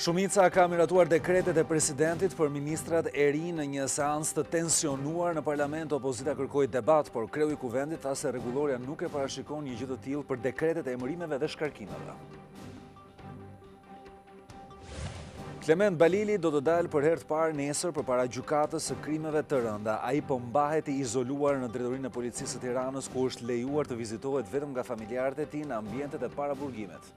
Shumica ka miratuar dekretet e presidentit për ministrat e ri në një seancë të tensionuar në parlament. Opozita kërkoi debat, por kreu I kuvendit tha se rregulloria nuk e parashikon një gjë të tillë për dekretet e emërimeve dhe shkarkimeve. Klement Balili do të dalë për herë të parë nesër përpara gjykatës së krimeve të rënda. Ai po mbahet I izoluar në drejtorinë e policisë së Tiranës, ku është lejuar të vizitohet vetëm nga familjarët e tij në ambientet e paraburgimet.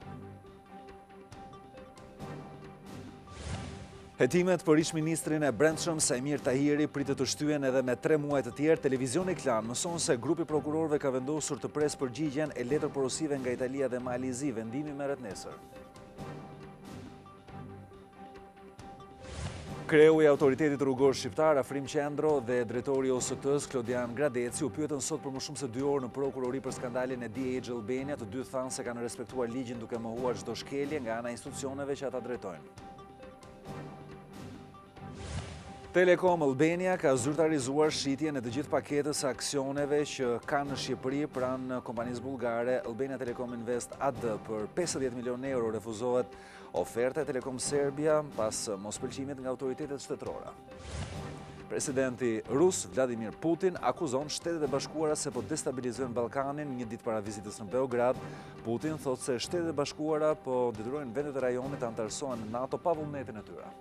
Hetimet për ish-ministrin e Brendshëm Sajmir Tahiri pritet të shtyen edhe me 3 muaj të tjerë. Televizioni Klan mëson se grupi prokurorëve ka vendosur të presë përgjigjen e letër porosive nga Italia dhe Malizi. Vendimi merret nesër. Kreu I autoritetit rrugor shqiptar Afrim Qendro dhe drejtori I OST-s Klodian Gradeci u pyetën sot për më shumë se 2 orë në prokurori për skandalin e DH Albania. Të dy thanë se kanë respektuar ligjin duke mohuar çdo shkelje nga ana e institucioneve që ata drejtojnë. Telekom Albania ka zyrtarizuar shitjen e të gjithë paketës së aksioneve që kanë në Shqipëri pranë kompanisë bullgare. Albania Telecom Invest AD për 50 milion euro refuzohet oferta e Telekom Serbia pas mospëlqimit nga autoritetet shtetërore. Presidenti rus Vladimir Putin akuzon Shtetet e Bashkuara se po destabilizojnë Ballkanin një ditë para vizitës në Beograd. Putin thotë se Shtetet e Bashkuara po detyrojnë vendet e rajonit të antarësohen në NATO pa vullnetin e tyre.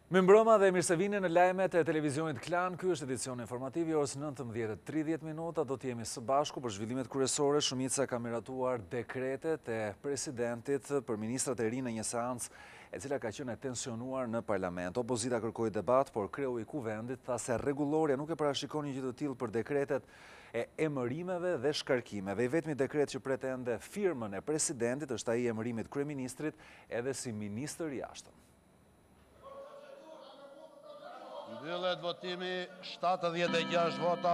Mirëmbrëma dhe mirë se vini në lajmet e televizionit Klan. Ky është edicioni informativ I orës 19:30. Do të jemi së bashku për zhvillimet kryesore. Shumica ka miratuar dekretet e presidentit për ministrat e ri në një seancë e cila ka qenë e tensionuar në parlament. Opozita kërkoi debat, por kreu I kuvendit tha se rregulloria nuk e parashikon një gjë të tillë për dekretet e emërimeve dhe shkarkimeve. I vetmi dekret që pretende firmën e presidentit është ai I emërimit kryeministrit edhe si ministër I jashtëm. Mbyllet votimi 76 vota.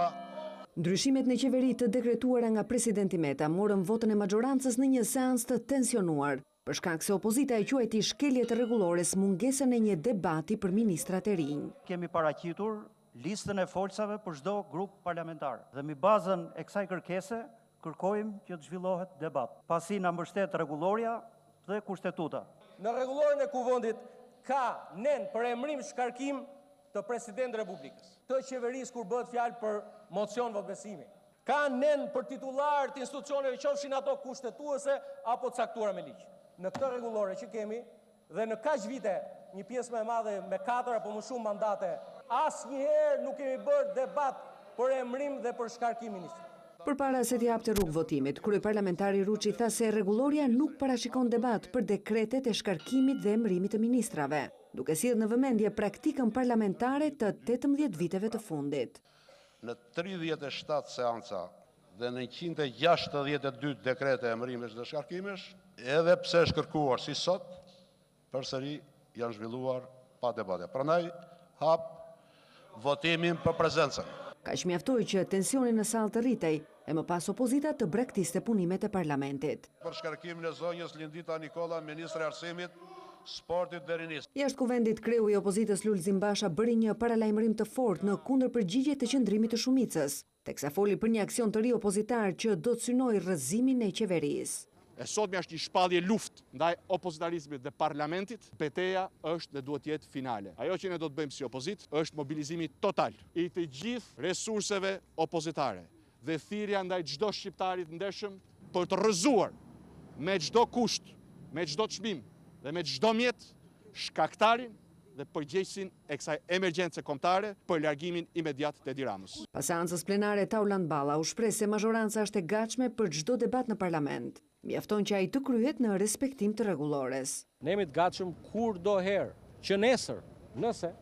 Ndryshimet në qeveri të dekretuara nga presidenti Meta morën votën e majorancës në një seancë të tensionuar, për shkak se opozita e quajti shkelje të rregullores mungesën e një debati për ministrat e rinj. Kemi paraqitur listën e forcave për çdo grup parlamentar dhe mbi bazën e kësaj kërkese kërkojmë që të zhvillohet debat, pasi na mbështet rregulloria dhe kushtetuta. Në rregullorin e kuvendit ka nen për emërim shkarkim të president Republikës, të qeverisë kur bëhet fjalë për mocion votbesimi. Ka nen për titullar të institucioneve, qofshin ato kushtetuese apo caktuara me ligj. Në këtë rregullore që kemi dhe në kaq vite, një pjesë më e madhe me 4 apo më shumë mandate, asnjëherë nuk kemi bërë debat për emërim dhe për shkarkim ministri. Përpara se të japte rrugë votimit, kryeparlamentari Ruçi tha se rregulloria nuk parashikon debat për dekretet e shkarkimit dhe emërimit të ministrave, duke sjellë në vëmendje praktikën parlamentare të 18 viteve të fundit. Në 37 seanca dhe në 162 dekrete emërimesh dhe shkarkimesh, edhe pse është kërkuar si sot, përsëri janë zhvilluar pa debate. Prandaj hap votimin për prezencën. Kaq mjaftoi që tensioni në sallë të rritej e më pas opozita të braktisë punimet e parlamentit. Për shkarkimin e zonjës Lindita Nikola, ministre e Arsimit, Sportit dhe Rinisë. Jashtë kuvendit, kreu I opozitës Lulzim Basha bëri një paralajmërim të fortë në kundërpërgjigje të qëndrimit të shumicës, teksa foli për një aksion të ri opozitar që do të synojë rrëzimin e qeverisë. E sotme është një shpallje luftë ndaj opozitarizmit dhe parlamentit. Betejë është dhe duhet jetë finale. Ajo që ne do të bëjmë si opozit është mobilizimi total I të gjithë resurseve opozitare dhe thirrja ndaj çdo shqiptarit ndershëm për të rrëzuar me çdo kusht, me çdo çmim dhe me çdo mjet shkaktarin dhe përgjegjësin e kësaj emergjence kombëtare për largimin imediat të Edi Ramës. Pas seancës plenare, Tauland Balla u shpreh se mazhoranca është e gatshme për çdo debat në parlament. Mjafton që ai të kryhet në respektim të rregullores. Ne jemi të gatshëm kurdo herë që nesër, nëse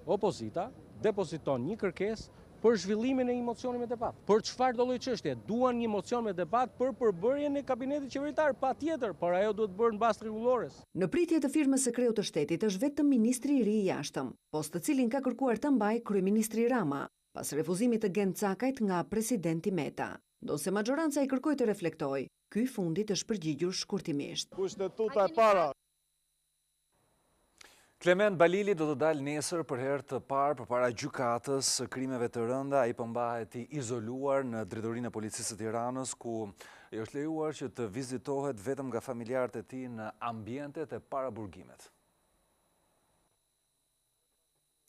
opozita depoziton një kërkesë për zhvillimin e një mocioni me debat. Për çfarë do lloj çështje? Duan një mocion me debat për përbërjen e kabinetit qeveritar, patjetër, por ajo duhet bërë në bazë rregullores. Në pritje të firmës së kreut të shtetit është vetëm ministri I ri I jashtëm, post të cilin ka kërkuar ta mbajë kryeministri Rama, pas refuzimit të Gencakajt nga presidenti Meta. Ndonse majoranca I kërkoi të reflektojë, ky fundit është përgjigjur shkurtimisht. Kushtetuta e para Klement Balili do të dalë nesër për herë të parë përpara gjykatës së krimeve të rënda. Ai përmbahet i izoluar në drejtorinë e policisë së Tiranës, ku i është lejuar që të vizitohet vetëm nga familjarët e tij në ambientet e paraburgimet.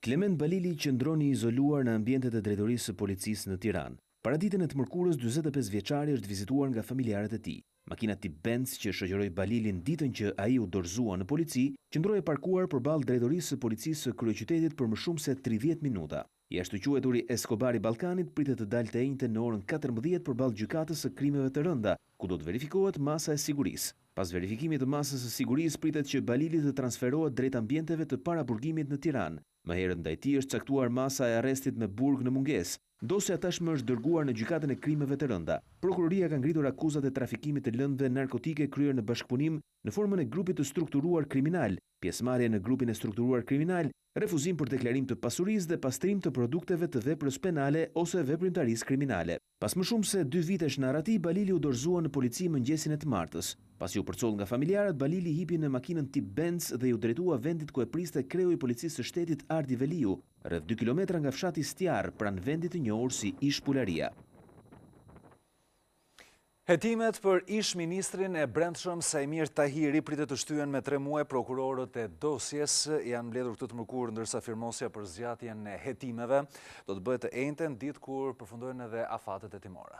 Klement Balili qëndron i izoluar në ambientet e drejtorisë së policisë në Tiranë. Para ditën e të mërkurës, 45 vjeçari është vizituar nga familjarët e tij. Makina tip Benz që shoqëroi Balilin ditën që ai u dorëzua në polici, qëndroi e parkuar përballë drejtorisë së policisë së kryeqytetit për më shumë se 30 minuta. Jashtëquajturi Escobar i Ballkanit pritet të dalte e njëjtën në orën 14 përballë gjykatës së krimeve të rënda, ku do të verifikohet masa e sigurisë. Pas verifikimit të masës së sigurisë pritet që Balili të transferohet drejt ambienteve të paraburgimit në Tiranë. Më herët ndaj tij është caktuar masa e arrestit me burg në mungesë. Dosja tashmë është dërguar në gjykatën e krimeve të rënda. Prokuroria ka ngritur akuzat e trafikimit të lëndëve narkotike kryer në bashkëpunim në formën e grupit të strukturuar kriminal, pjesëmarrje në grupin e strukturuar kriminal, refuzim për deklarim të pasurisë dhe pastrim të produkteve të veprës penale ose veprimtarisë kriminale. Pas më shumë se 2 vitesh në arati, Balili u dorëzua në polici mëngjesin e të martës. Pasi u përcoll nga familjarët, Balili hipi në makinën tip Benz dhe u drejtua vendit ku e priste kreu i policisë së shtetit Ardi Veliu, rreth 2 kilometra nga fshati Stjar, pranë vendit të njohur si Ish Pularia. Hetimet për ish-ministrin e brendshëm Sajmir Tahiri pritet të shtyhen me 3 muaj. Prokurorët e dosjes janë mbledhur këtë të mërkurë, ndërsa firmosja për zgjatjen e hetimeve do të bëhet të enjten ditë kur përfundojnë edhe afatet hetimore.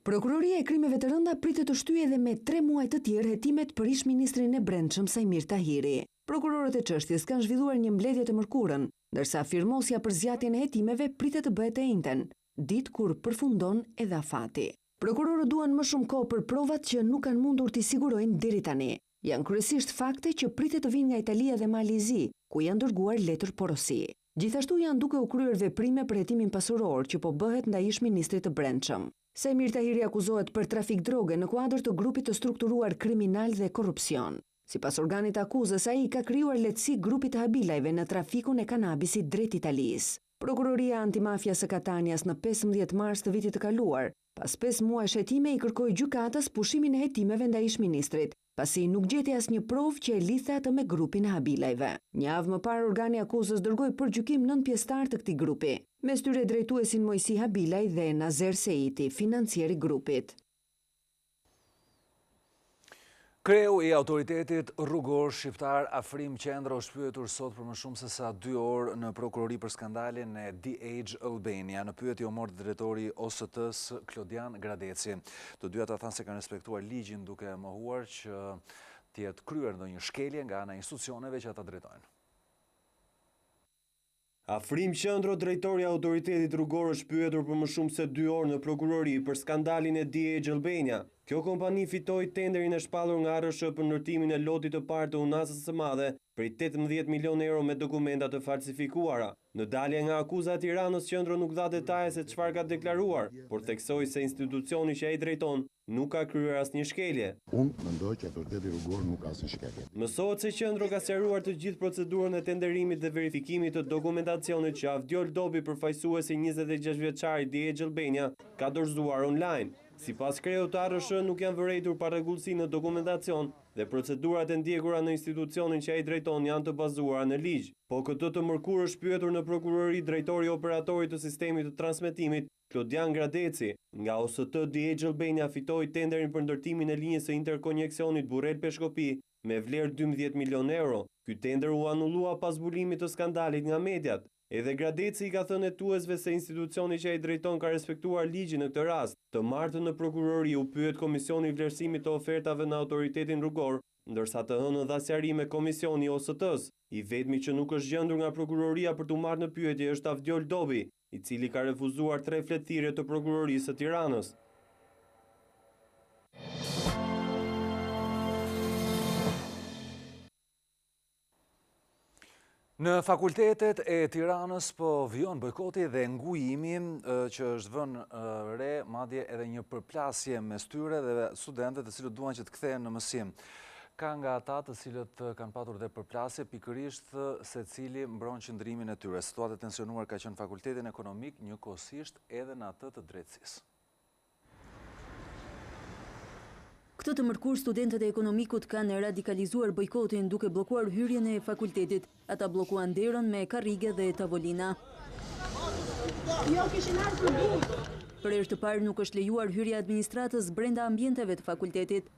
Prokuroria e krimeve të rënda pritet të shtyhej edhe me 3 muaj të tjerë hetimet për ish-ministrin e brendshëm Sajmir Tahiri. Prokurorët e çështjes kanë zhvilluar një mbledhje të mërkurën, ndërsa firmosja për zgjatjen e hetimeve pritet të bëhet të enjten, ditë kur përfundon edhe afati. Prokurorët duan më shumë kohë për provat që nuk kanë mundur t'i sigurojnë deri tani. Janë kryesisht fakte që pritet të vinë nga Italia dhe Malizi, ku janë dërguar letër porosi. Gjithashtu janë duke u kryer veprime për hetimin pasuror që po bëhet ndaj ish-ministrit të brendshëm. Sajmir Tahiri akuzohet për trafik droge në kuadër të grupit të strukturuar kriminal dhe korrupsion. Sipas organit akuzës, ai ka krijuar lehtësi grupit të habilajve në trafikun e kanabisit drejt Italisë. Prokuroria antimafia së Katanias në 15 mars të vitit të kaluar, pas 5 muajsh hetime, i kërkoi gjykatës pushimin e hetimeve ndaj ish-ministrit, pasi nuk gjeti asnjë provë që e lidhte atë me grupin e habilajve. Një javë më parë, organi akuzës dërgoi për gjykim 9 pjesëtar të këtij grupi, mes tyre drejtuesin Mojsi Habilaj dhe Nazer Seiti, financieri i grupit. Kreu i autoritetit rrugor shqiptar Afrim Qendra u shpyetur sot për më shumë se sa 2 orë në prokurori për skandalin e DH Albania. Në pyetje u mori drejtori OST-s Klodian Gradeci. Të dy ata thanë se kanë respektuar ligjin duke mohuar që të jetë kryer ndonjë shkelje nga ana e institucioneve që ata drejtojnë. Afrim Qendro, drejtori i autoritetit rrugor, është pyetur për më shumë se 2 orë në prokurori për skandalin e DH Albania. Kjo kompani fitoi tenderin e shpallur nga ARSH për ndërtimin e lotit të parë të unasës së madhe për 18 milion euro me dokumenta të falsifikuara. Në dalje nga akuza e Tiranës, Qendro nuk dha detaje se çfarë ka deklaruar, por theksoi se institucioni që ai drejton nuk ka kryer asnjë shkelje. Unë mendoj që autoriteti rrugor nuk ka asnjë shkelje. Mësohet se Qendro ka sqaruar të gjithë procedurën e tenderimit dhe verifikimit të dokumentacionit që Avdiol Dobi, përfaqësuesi 26 vjeçari DH Albania, ka dorëzuar online. Sipas kreut të ARSH nuk janë vërejtur parregullsi në dokumentacion dhe procedurat e ndjekura në institucionin që ai drejton janë të bazuara në ligj. Po këtë të mërkurë është pyetur në prokurori drejtori operatorit të sistemit të transmetimit, Klodian Gradeci. Nga OST DH Albania fitoi tenderin për ndërtimin e linjës së interkoneksionit Burrel-Peshkopi me vlerë 12 milion euro. Ky tender u anullua pas zbulimit të skandalit nga mediat. Edhe Gradeci i ka thënë hetuesve se institucioni që ai drejton ka respektuar ligjin në këtë rast. Të martën në prokurori u pyet Komisioni i Vlerësimit të Ofertave në autoritetin rrugor, ndërsa të hënën dha sqarime komisioni i OST-s. I vetmi që nuk është gjendur nga prokuroria për t'u marrë në pyetje është Avdiol Dobi, i cili ka refuzuar 3 fletëthirrje të prokurorisë së Tiranës. Në fakultetet e Tiranës po vjon bojkoti dhe ngujimi që është vënë re, madje edhe një përplasje mes tyre dhe studentët të cilët duan që të kthehen në mësim. Ka nga ata të cilët kanë patur dhe përplasje, pikërisht secili mbron qëndrimin e tyre. Situata e tensionuar ka qenë fakultetin ekonomik, njëkohësisht edhe në atë të drejtësisë. Këtë të mërkur, studentët e ekonomikut kanë radikalizuar bojkotin duke bllokuar hyrjen e fakultetit. Ata bllokuan derën me karrige dhe tavolina. Për herë të parë nuk është lejuar hyrja e administratës brenda ambienteve të fakultetit.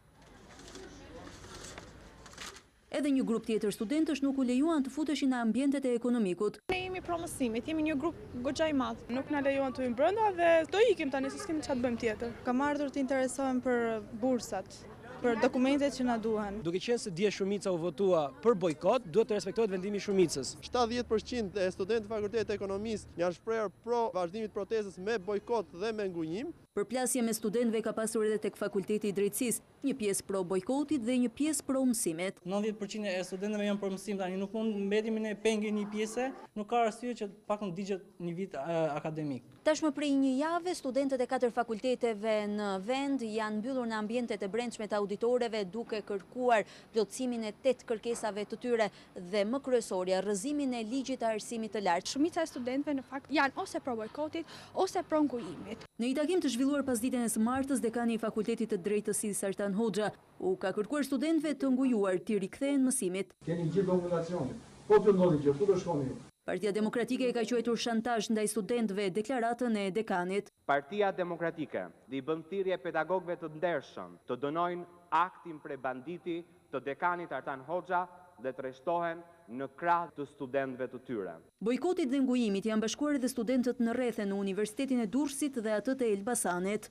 Edhe një grup tjetër studentësh nuk u lejuan të futeshin në ambientet e ekonomikut. Ne jemi pro mësimit, jemi një grup goxha i madh. Nuk na lejuan të hyjmë brenda dhe do ikim tani, se s'kemi çfarë të bëjmë tjetër. Kam ardhur të interesohem për bursat, për dokumentet që na duhen. Duke qenë se dje shumica u votua për bojkot, duhet të respektohet vendimi i shumicës. 70% e studentëve të Fakultetit të Ekonomisë janë shprehur pro vazhdimit protestës me bojkot dhe me ngujim. Përplasje me studentëve ka pasur edhe tek Fakulteti i Drejtësisë, një pjesë pro bojkotit dhe një pjesë pro mësimit. 90% e studentëve janë për mësim tani, nuk mund mbetemi ne pengi një pjesë, nuk ka arsye që pak në digjet një vit akademik. Tashmë prej një jave, studentët e 4 fakulteteve në vend janë mbyllur në ambientet e brendshme të auditoreve duke kërkuar plotësimin e 8 kërkesave të tyre dhe më kryesorja rrëzimin e ligjit të arsimit të lartë. Shumica e studentëve në fakt janë ose pro bojkotit ose pro ngujimit. Në një takim të zhvilluar pas ditën e së martës, dekani i Fakultetit të Drejtësisë Artan Hoxha u ka kërkuar studentëve të ngujuar të rikthehen mësimit. Keni gjithë dokumentacionin. Po të ndodhi gjë, ku do shkoni? Partia Demokratike ka quajtur shantazh ndaj studentëve deklaratën e dekanit. Partia Demokratike dhe i bën thirrje pedagogëve të ndershëm të dënojnë aktin prej banditi të dekanit Artan Hoxha dhe të rreshtohen në krah të studentëve të tyre. Bojkotit dhe ngujimit janë bashkuar edhe studentët në rrethe në Universitetin e Durrësit dhe atë të Elbasanit.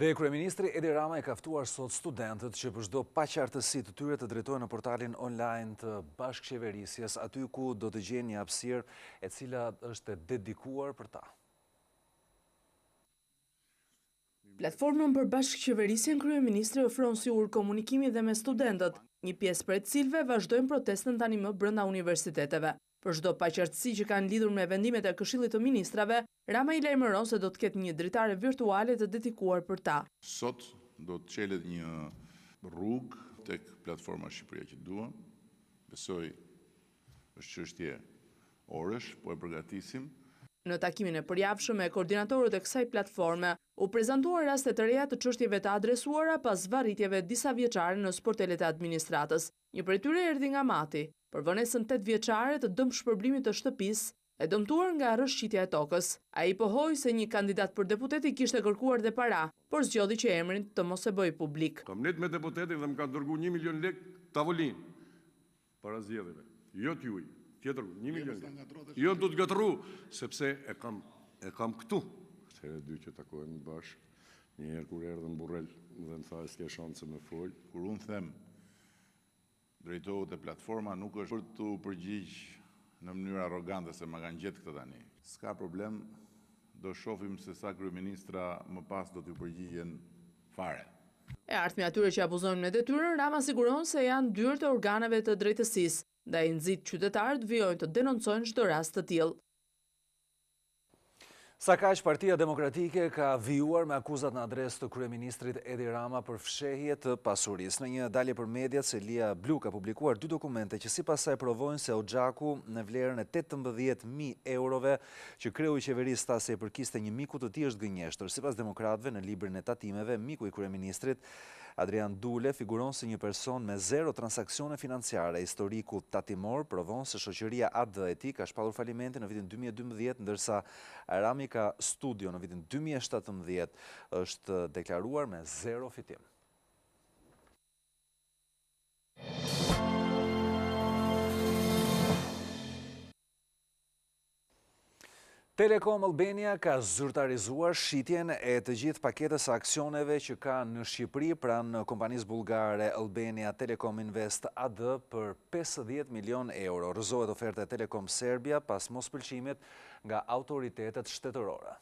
Dhe Kryeministri Edi Rama e ka ftuar sot studentët që për çdo paqartësi të tyre të drejtohen në portalin online të bashkëqeverisjes, aty ku do të gjenë një hapësirë e cila është dedikuar për ta. Platformën për bashkëqeverisjen Kryeministri ofron si ur komunikimi dhe me studentët, një pjesë për të cilëve vazhdojnë protestën tani më brenda universiteteve. Për çdo paqartësi që kanë lidhur me vendimet e Këshillit të Ministrave, Rama i lajmëron se do të ketë një dritare virtuale të dedikuar për ta. Sot do të çelet një rrugë tek platforma Shqipëria që duam. Besoj është çështje orësh, po e përgatisim. Në takimin e përjavshëm me koordinatorët e kësaj platforme, u prezantuar raste të reja të çështjeve të adresuara pas varritjeve disa vjeçare në sportelet e administratës. Një prej tyre erdhi nga Mati, për vonesën 8 vjeçare të dëmshpërblimit të shtëpisë, e dëmtuar nga rrëshqitja e tokës. Ai pohoi se një kandidat për deputet i kishte kërkuar dhe para, por zgjodhi që emrin të mos e bëj publik. Kam net me deputetin dhe më ka dërguar 1 milion lekë tavolinë para zgjedhjeve. Jo t'juj, tjetër 1 milion lekë. Jo do të gatru, sepse e kam këtu. Herë dy që takohemi bashkë, një herë kur erdhën Burrell dhe më tha s'ke shanse me fol. Kur unë them drejtohet e platforma nuk është për të përgjigj në mënyrë arrogante se ma kanë gjetë këtë tani. S'ka problem, do shohim se sa kryeministra më pas do t'ju përgjigjen fare. E ardhmja atyre që abuzojnë me detyrën, Rama siguron se janë dyert e organeve të drejtësisë, ndaj nxit qytetarët vijojnë të denoncojnë çdo rast të tillë. Sa kaq, Partia Demokratike ka vijuar me akuzat në adresë të kryeministrit Edi Rama për fshehje të pasurisë. Në një dalje për mediat, Selia Blu ka publikuar 2 dokumente që sipas saj provojnë se Hoxhaku në vlerën e 18.000 eurove që kreu i qeverisë tha se i përkiste një miku të tij është gënjeshtër. Sipas demokratëve, në librin e tatimeve, miku i kryeministrit Adrian Dule figuron si një person me 0 transaksione financiare. Historiku tatimor provon se shoqëria AD e tij ka shpallur falimentin në vitin 2012, ndërsa Rami ka studio në vitin 2017 është deklaruar me 0 fitim. Telekom Albania ka zyrtarizuar shitjen e të gjithë paketës së aksioneve që ka në Shqipëri pranë kompanisë bullgare Albania Telekom Invest AD për 50 milion euro. Rrëzohet oferta e Telekom Serbia pas mospëlqimit nga autoritetet shtetërore.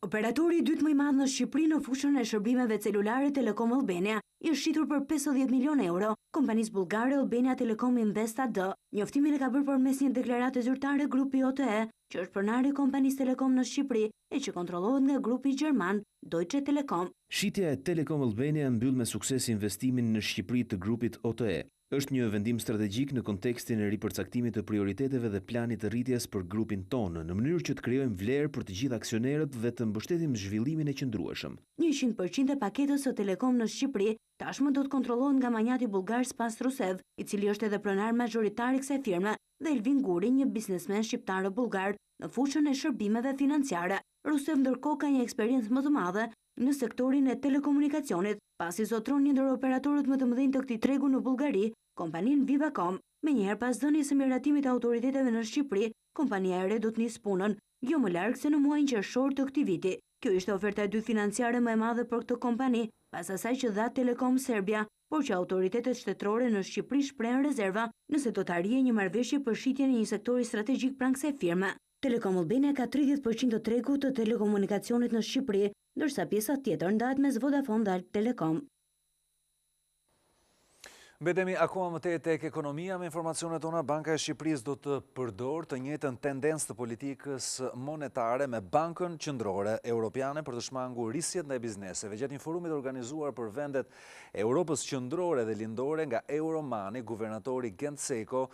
Operatori i dytë më i madh në Shqipëri në fushën e shërbimeve celulare Telekom Albania i është shitur për 50 milion euro kompanisë bullgare Albania Telekom Invest AD. Njoftimin e ka bërë përmes një deklarate zyrtare grupi OTE, që është pronari i kompanisë Telekom në Shqipëri e që kontrollohet nga grupi gjerman Deutsche Telekom. Shitja e Telekom Albania mbyll me sukses investimin në Shqipëri të grupit OTE. Është një vendim strategjik në kontekstin e ripërcaktimit të prioriteteve dhe planit të rritjes për grupin tonë, në mënyrë që të krijojmë vlerë për të gjithë aksionerët dhe të mbështetim zhvillimin e qëndrueshëm. 100% e paketës së Telekom në Shqipëri tashmë do të kontrollohet nga manjati bullgar Spas Rusev, i cili është edhe pronar majoritar i kësaj firme, dhe Elvin Guri, një biznesmen shqiptar bullgar në fushën e shërbimeve financiare. Rusev ndërkohë ka një eksperiencë më të madhe në sektorin e telekomunikacionit, pasi zotron një ndër operatorët më të mëdhenj të këtij tregu në Bullgari, kompaninë Vivacom. Menjëherë pas dhënies së miratimit të autoriteteve në Shqipëri, kompania e re do të nisë punën, jo më larg se në muajin qershor të këtij viti. Kjo ishte oferta e dytë financiare më e madhe për këtë kompani, pas asaj që dha Telekom Serbia, por që autoritetet shtetërore në Shqipëri shprehen rezerva nëse do të arrijë një marrëveshje për shitjen e një sektori strategjik pranë kësaj firme. Telekom Albania ka 30% të tregut të telekomunikacionit në Shqipëri, ndërsa pjesa tjetër ndahet mes Vodafone dhe Alp Telekom. Mbetemi akoma më tej tek ekonomia. Me informacionet tona, Banka e Shqipërisë do të përdorë të njëjtën tendencë të politikës monetare me Bankën Qendrore Europiane për të shmangur risjet ndaj bizneseve. Gjatë një forumit organizuar për vendet e Europës Qendrore dhe Lindore nga Euromani, guvernatori Zeqo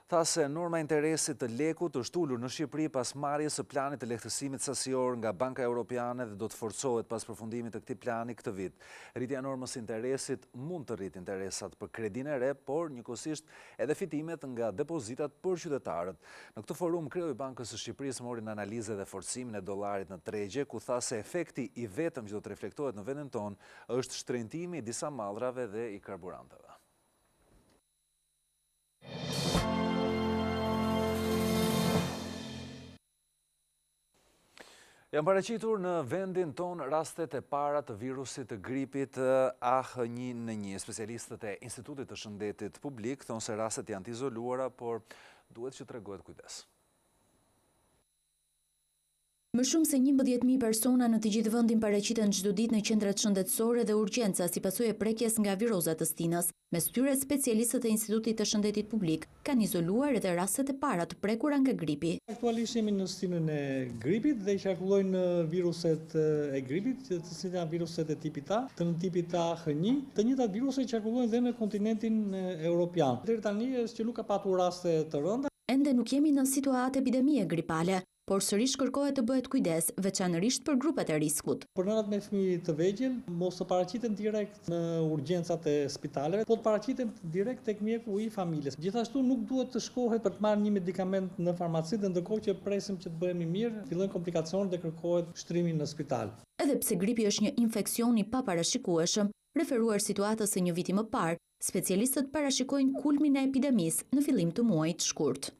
tha se norma interesit të lekut është ulur në Shqipëri pas marrjes së planit të lehtësimit sasior nga Banka Europiane dhe do të forcohet pas përfundimit të këtij plani këtë vit. Rritja e normës interesit mund të rritë interesat për kredinë e re, por njëkohësisht edhe fitimet nga depozitat për qytetarët. Në këtë forum, kreu i Bankës së Shqipërisë mori në analizë dhe forcimin e dollarit në tregje, ku tha se efekti i vetëm që do të reflektohet në vendin tonë është shtrëngtimi i disa mallrave dhe i karburanteve. Janë paraqitur në vendin ton rastet e para të virusit të gripit AH1N1. Specialistët e Institutit të Shëndetit Publik thonë se rastet janë të izoluara, por duhet që tregohet kujdes. Më shumë se 11.000 persona në të gjithë vendin paraqiten çdo ditë në qendrat shëndetësore dhe urgjenca si pasojë e prekjes nga viroza të stinës. Mes tyre, specialistët e Institutit të Shëndetit Publik kanë izoluar edhe rastet e para të prekura nga gripi. Aktualisht jemi në stinën e gripit dhe qarkullojnë viruset e gripit, të cilët janë viruset e tipit A, të në tipit AH1, të njëjtat viruse qarkullojnë dhe në kontinentin evropian. Deri tani që nuk ka patur raste të rënda. Ende nuk jemi në situatë epidemie gripale, por sërish kërkohet të bëhet kujdes, veçanërisht për grupet e riskut. Për nënat me fëmijë të vegjël, mos të paraqiten direkt në urgjencat e spitaleve, po të paraqiten direkt tek mjeku i familjes. Gjithashtu nuk duhet të shkohet për të marrë një medikament në farmaci, ndërkohë që presim që të bëhemi mirë, fillojnë komplikacionet dhe kërkohet shtrimi në spital. Edhe pse gripi është një infeksion i paparashikueshëm, referuar situatës së një viti më parë, specialistët parashikojnë kulmin e epidemisë në fillim të muajit shkurt.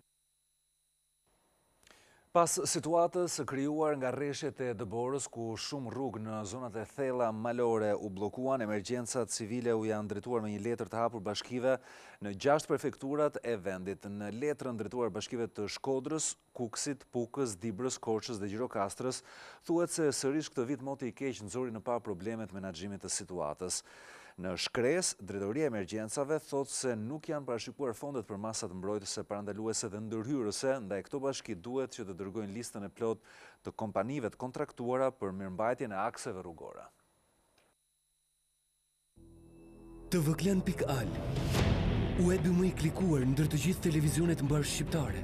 Pas situatës krijuar nga rreshtet e dëborës, ku shumë rrugë në zonat e thella malore u bllokuan, emergjencat civile u janë drejtuar me një letër të hapur bashkive në 6 prefekturat e vendit. Në letrën drejtuar bashkive të Shkodrës, Kukësit, Pukës, Dibrës, Korçës dhe Gjirokastrës, thuhet se sërish këtë vit moti i keq nxori në pa problemet menaxhimit të situatës. Në Shkresë, drejtoria e emergjencave thotë se nuk janë parashikuar fondet për masat mbrojtëse, parandaluese dhe ndërhyrëse, ndaj këto bashki duhet që të dërgojnë listën e plot të kompanive të kontraktuara për mirëmbajtjen e akseve rrugore. tvklan.al, webi më i klikuar ndër të gjithë televizionet mbar shqiptare.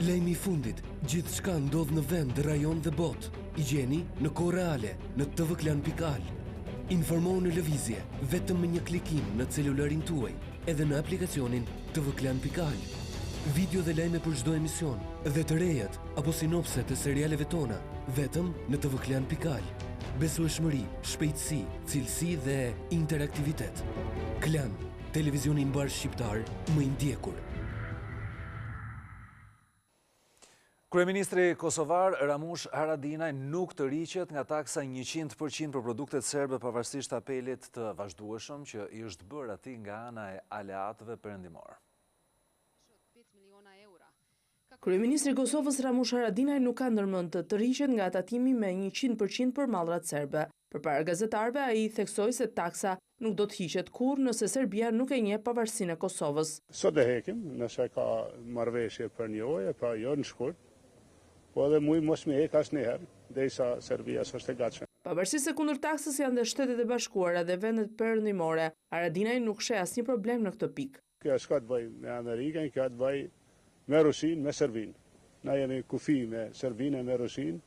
Lajmi i fundit, gjithçka ndodh në vend, rajon dhe botë. I gjeni në kohë reale në tvklan.al. Informohu në lëvizje, vetëm me një klikim në celularin tuaj, edhe në aplikacionin tvklan.al. Video dhe lajme për çdo emision, dhe të rejat apo sinopset e serialeve tona, vetëm në tvklan.al. Besueshmëri, shpejtësi, cilësi dhe interaktivitet. Klan, televizioni mbar shqiptar më i ndjekur. Kryeministri kosovar Ramush Haradinaj nuk të riqet nga taksa 100% për produktet serbe, pavarësisht apelit të vazhdueshëm që i është bërë atij nga ana e aleatëve perëndimor. Kryeministri i Kosovës Ramush Haradinaj nuk ka ndërmend të riqet nga tatimi me 100% për mallrat serbe. Përpara gazetarëve, ai theksoi se taksa nuk do të hiqet kurrë nëse Serbia nuk e njeh pavarësinë e Kosovës. Sot e hekim, nëse ka marrëveshje për një orë, pa jo në shkurt. Po edhe muj mos me hek asnjëherë, derisa Serbia s'është e gatshme. Pavarësisht se kundër taksës janë dhe Shtetet e Bashkuara dhe vendet perëndimore, Haradinaj nuk sheh asnjë problem në këtë pikë. kjo s'ka të bëj me Amerikën, kjo të bëj me Rusin, me Serbin. Na jemi kufi me Serbin e me Rusin,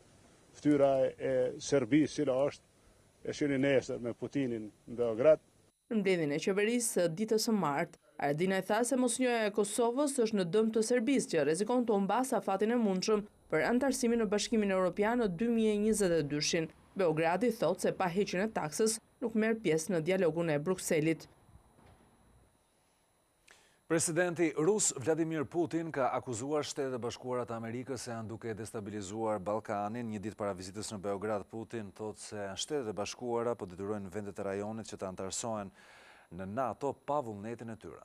ftyra e Serbisë cila është e shini nesër me Putinin në Beograd. Në mbledhjen e qeverisë së ditës së martë, Ardina tha se mosnjoja e Kosovës është në dëm të Serbisë që rrezikon të humbasë afatin e mundshëm për anëtarësimin në Bashkimin Evropian në 2022. Beogradi thotë se pa heqjen e taksës nuk merr pjesë në dialogun e Brukselit. Presidenti rus Vladimir Putin ka akuzuar Shtetet e Bashkuara të Amerikës se janë duke destabilizuar Ballkanin. Një ditë para vizitës në Beograd, Putin thotë se Shtetet e Bashkuara po detyrojnë vendet e rajonit që të anëtarësohen në NATO pa vullnetin e tyre.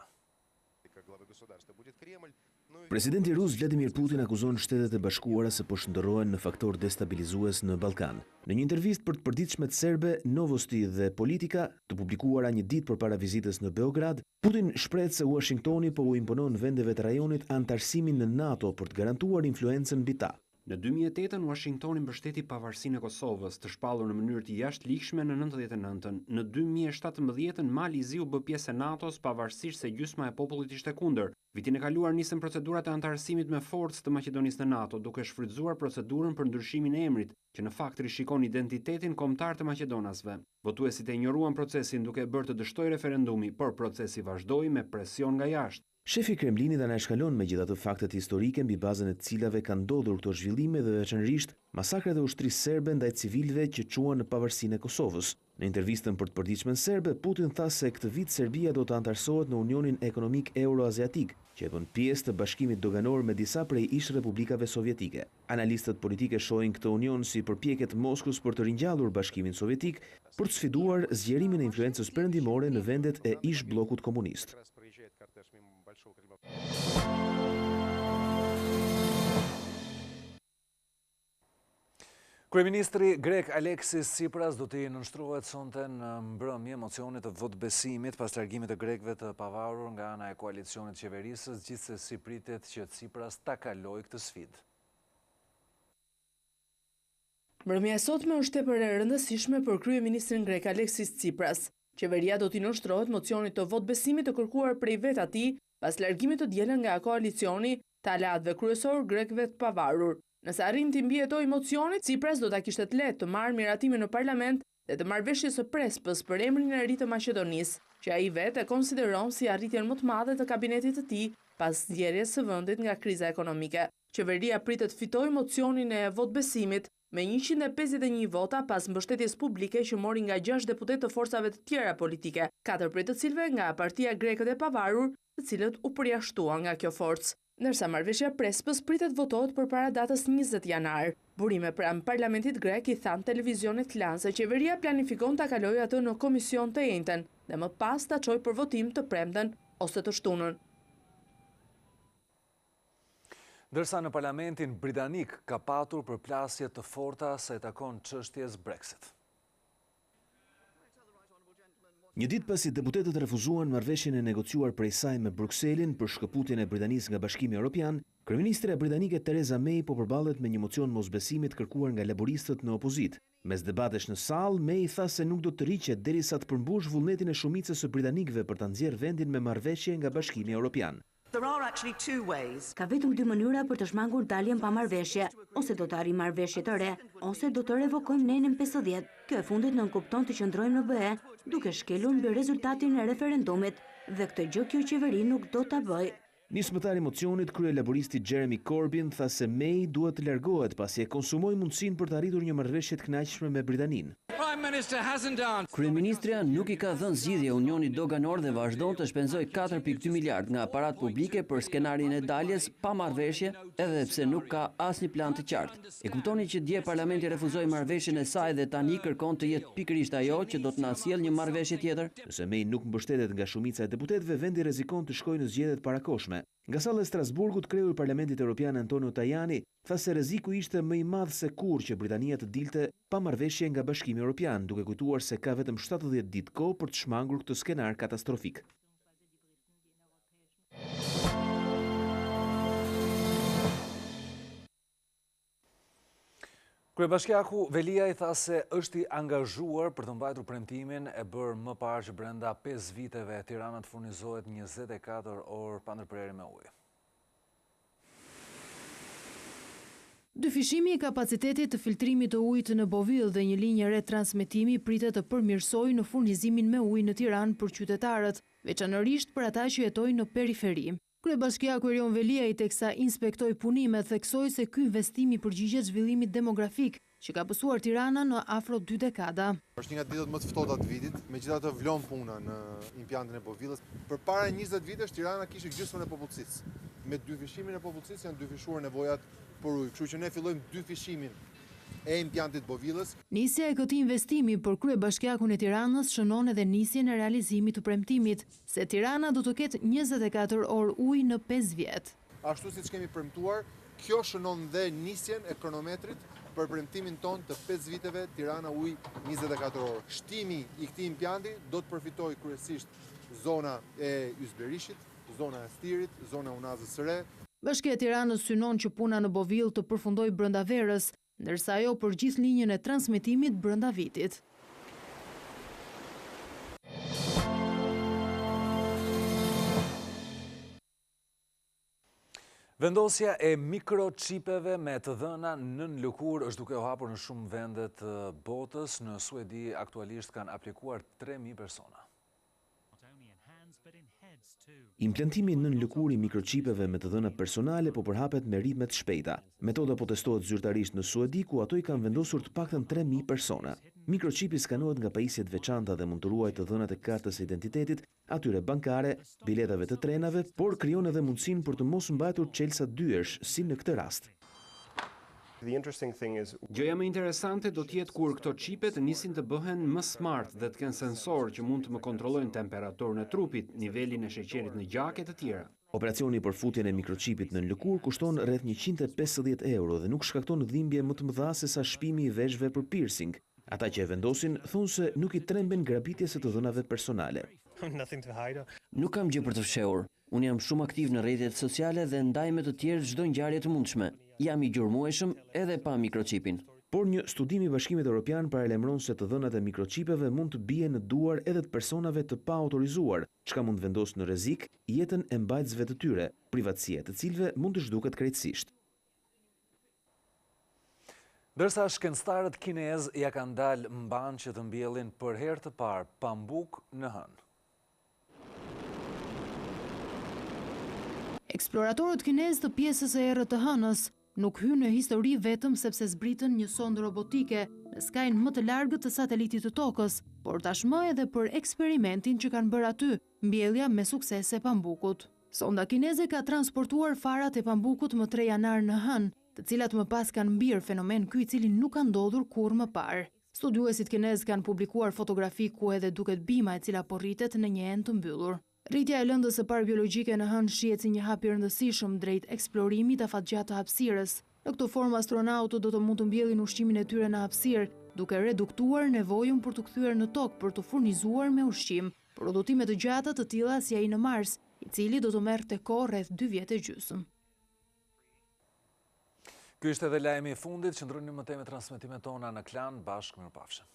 Presidenti rus Vladimir Putin akuzon Shtetet e Bashkuara se po shndërrohen në faktor destabilizues në Ballkan. Në një intervistë për të përditshmet serbe, Novosti dhe Politika, të publikuara një ditë përpara vizitës në Beograd, Putin shpreh se Washingtoni po u imponon vendeve të rajonit anëtarësimin në NATO për të garantuar influencën mbi ta. Në 2008, Washingtoni mbështeti pavarësinë e Kosovës, të shpallur në mënyrë të jashtëligjshme në 99-ën. Në 2017, Mali i Zi u bë pjesë e NATO-s pavarësisht se gjysma e popullit ishte kundër. Vitin e kaluar nisën procedurat e anëtarësimit me forcë të Maqedonisë në NATO, duke shfrytzuar procedurën për ndryshimin e emrit, që në fakt rishikon identitetin kombëtar të maqedonasve. Votuesit e injoruan procesin duke bërë të dështojë referendumi, por procesi vazhdoi me presion nga jashtë. Shefi i Kremlinit anashkalon megjithatë faktet historike mbi bazën e të cilave kanë ndodhur këto zhvillime dhe veçanërisht masakrat e ushtrisë serbe ndaj civilëve që quan në pavarësinë e Kosovës. Në intervistën për të përditshmen serbe, Putin tha se këtë vit Serbia do të anëtarësohet në Unionin Ekonomik Euroaziatik, që e bën pjesë të bashkimit doganor me disa prej ish republikave sovjetike. Analistët politike shohin këtë union si përpjekje të Moskës për të ringjallur bashkimin sovjetik për të sfiduar zgjerimin e influencës perëndimore në vendet e ish bllokut komunist. Kryeministri grek Aleksis Tsipras do t'i nënshtrohet sonte në mbrëmje mocionit të votbesimit pas largimit të grekëve të pavarur nga ana e koalicionit qeverisës, gjithsesi pritet që Tsipras ta kalojë këtë sfidë. Mbrëmja e sotme është tepër e rëndësishme për kryeministrin grek Aleksis Tsipras. Qeveria do t'i nënshtrohet mocionit të votbesimit të kërkuar prej vet atij pas largimit të dielën nga koalicioni të aleatëve kryesor grekëve të pavarur. Nëse arrin t'i mbijetojë mocionit, Tsipras do ta kishte të lehtë të marrë miratimin në parlament dhe të marrëveshjes së Prespës për emrin e ri të Maqedonisë, që ai vetë e konsideron si arritjen më të madhe të kabinetit të tij pas nxjerrjes së vendit nga kriza ekonomike. Qeveria pritet të fitojë mocionin e votbesimit me 151 vota pas mbështetjes publike që mori nga 6 deputet të forcave të tjera politike, 4 prej të cilëve nga Partia Grekët e Pavarur, të cilët u përjashtuan nga kjo forcë. Ndërsa marrëveshja Prespës pritet votohet përpara datës 20 janar. Burime pranë parlamentit grek i than televizionit Klan se qeveria planifikon ta kalojë atë në komision të njëjtën dhe më pas ta çojë për votim të premten ose të shtunën. Ndërsa në parlamentin britanik ka patur përplasje të forta sa i takon çështjes Brexit. Një ditë pasi deputetët refuzuan marrëveshjen e negociuar prej saj me Brukselin për shkëputjen e Britanisë nga Bashkimi Evropian, kryeministra britanike Theresa May po përballet me një mocion mosbesimit kërkuar nga laboristët në opozitë. Mes debatesh në sallë, May tha se nuk do të rriqet derisa të përmbush vullnetin e shumicës së britanikëve për ta nxjerrë vendin me marrëveshje nga Bashkimi Evropian. Ka vetëm 2 mënyra për të shmangur daljen pa marrëveshje, ose do të arrijmë marrëveshje të re, ose do të revokojmë nenën 50. Kjo e fundit nënkupton të qëndrojmë në BE, duke shkelur mbi rezultatin e referendumit, dhe këtë gjë kjo qeveri nuk do ta bëjë. Nismëtari i mocionit, kryelaboristi Jeremy Corbyn, tha se May duhet të largohet pasi e konsumoi mundësinë për të arritur një marrëveshje të kënaqshme me Britaninë. Kryeministria nuk i ka dhënë zgjidhje Unionit Doganor dhe vazhdon të shpenzojë 4.2 miliard nga aparat publike për skenarin e daljes pa marrëveshje, edhe pse nuk ka asnjë plan të qartë. E kuptoni që dje parlamenti refuzoi marrëveshjen e saj dhe tani kërkon të jetë pikërisht ajo që do të na sjellë një marrëveshje tjetër. Nëse May nuk mbështetet nga shumica e deputetëve, vendi rrezikon të shkojë në zgjedhjet parakoshme. Nga salla e Strasburgut, kreu i Parlamentit Evropian Antonio Tajani tha se rreziku ishte më i madh se kurrë që Britania të dilte pa marrëveshje nga Bashkimi Evropian, duke kujtuar se ka vetëm 70 ditë kohë për të shmangur këtë skenar katastrofik. Kryebashkiaku Velia i tha se është i angazhuar për të mbajtur premtimin e bërë më parë që brenda 5 viteve Tirana të furnizohet 24 orë pa ndërprerje me ujë. Dyfishimi i kapacitetit të filtrimit të ujit në Bovill dhe një linjë re transmetimi pritet të përmirësojë në furnizimin me ujë në Tiranë për qytetarët, veçanërisht për ata që jetojnë në periferi. Kryebashkiaku Erion Velia i teksa inspektoi punimet theksoi se ky investim i përgjigjet zhvillimit demografik që ka pësuar Tirana në afro 2 dekada. Është një nga ditët më të ftohta të vitit, megjithatë vlon puna në impjantin e Bovillës. Përpara 20 vitesh Tirana kishte gjysmën e popullsisë. Me dyfishimin e popullsisë janë dyfishuar nevojat për ujë, kështu që ne fillojmë dyfishimin e impjantit Bovillës. Nisja e këtij investimi për Kryebashkiakun e Tiranës shënon edhe nisjen e realizimit të premtimit, se Tirana do të ketë 24 orë ujë në 5 vjet. Ashtu siç kemi premtuar, kjo shënon dhe nisjen e kronometrit për premtimin ton të 5 viteve Tirana ujë 24 orë. Shtimi i këtij impjanti do të përfitojë kryesisht zona e Ysberishit, zona e Stirit, zona e Unazës së Re. Bashkia e Tiranës synon që puna në Bovill të përfundojë brenda verës, ndërsa ajo për gjithë linjën e transmetimit brenda vitit. Vendosja e mikroçipeve me të dhëna nën lëkurë është duke u hapur në shumë vende të botës. Në Suedi aktualisht kanë aplikuar 3.000 persona. Implantimi nën lëkurë i mikroçipeve me të dhëna personale po përhapet me ritme të shpejta. Metoda po testohet zyrtarisht në Suedi, ku ato i kanë vendosur të paktën 3.000 persona. Mikroçipi skanohet nga pajisjet veçanta dhe mund të ruajë të dhënat e kartës së identitetit, atyre bankare, biletave të trenave, por krijon edhe mundësinë për të mos mbajtur çelësa dyersh, si në këtë rast. Gjëja më interesante do të jetë kur këto çipet nisin të bëhen më smart dhe të kenë sensor që mund të më kontrollojnë temperaturën e trupit, nivelin e sheqerit në gjak e të tjera. Operacioni për futjen e mikroçipit në lëkurë kushton rreth 150 euro dhe nuk shkakton dhimbje më të mëdha se sa shpimi i veshëve për piercing. Ata që e vendosin thonë se nuk i tremben grabitjes së të dhënave personale. Nuk kam gjë për të fshehur. Unë jam shumë aktiv në rrjetet sociale dhe ndaj me të tjerë çdo ngjarje të mundshme. Jam i gjurmueshëm edhe pa mikroçipin. Por një studim i Bashkimit Evropian paralajmëron se të dhënat e mikroçipeve mund të bien në duar edhe të personave të pa autorizuar, çka mund vendosë në rrezik jetën e mbajtësve të tyre, privatësia të cilëve mund të zhduket krejtësisht. Dërsa shkencëtarët kinezë ja kanë dalë mban që të mbjellin për herë të parë pambuk në hënë. Eksploratorët kinezë të pjesës e errët të hënës nuk hynë në histori vetëm sepse zbritën një sondë robotike në skajnë më të largët të satelitit të tokës, por tashmë edhe për eksperimentin që kanë bërë aty, mbjellja me sukses e pambukut. Sonda kineze ka transportuar farat e pambukut më 3 janar në hënë, të cilat më pas kanë mbirë fenomen ky i cili nuk ka ndodhur kur më parë. Studiuesit kinezë kanë publikuar fotografi ku edhe duket bima e cila po rritet në një enë të mbyllur. Rritja e lëndës së parë biologjike në hënë shihet si një hap i rëndësishëm drejt eksplorimit afatgjatë të hapësirës. Në këtë formë astronautët do të mund të mbjellin ushqimin e tyre në hapësirë, duke reduktuar nevojën për të kthyer në tokë për të furnizuar me ushqim për udhëtime të gjata të tilla si ai në Mars, i cili do të merrte kohë rreth 2 vjet e gjysmë. Ky ishte edhe lajmi i fundit. Qëndroni më tej me transmetimet tona në Klan. Bashkë, mirupafshim.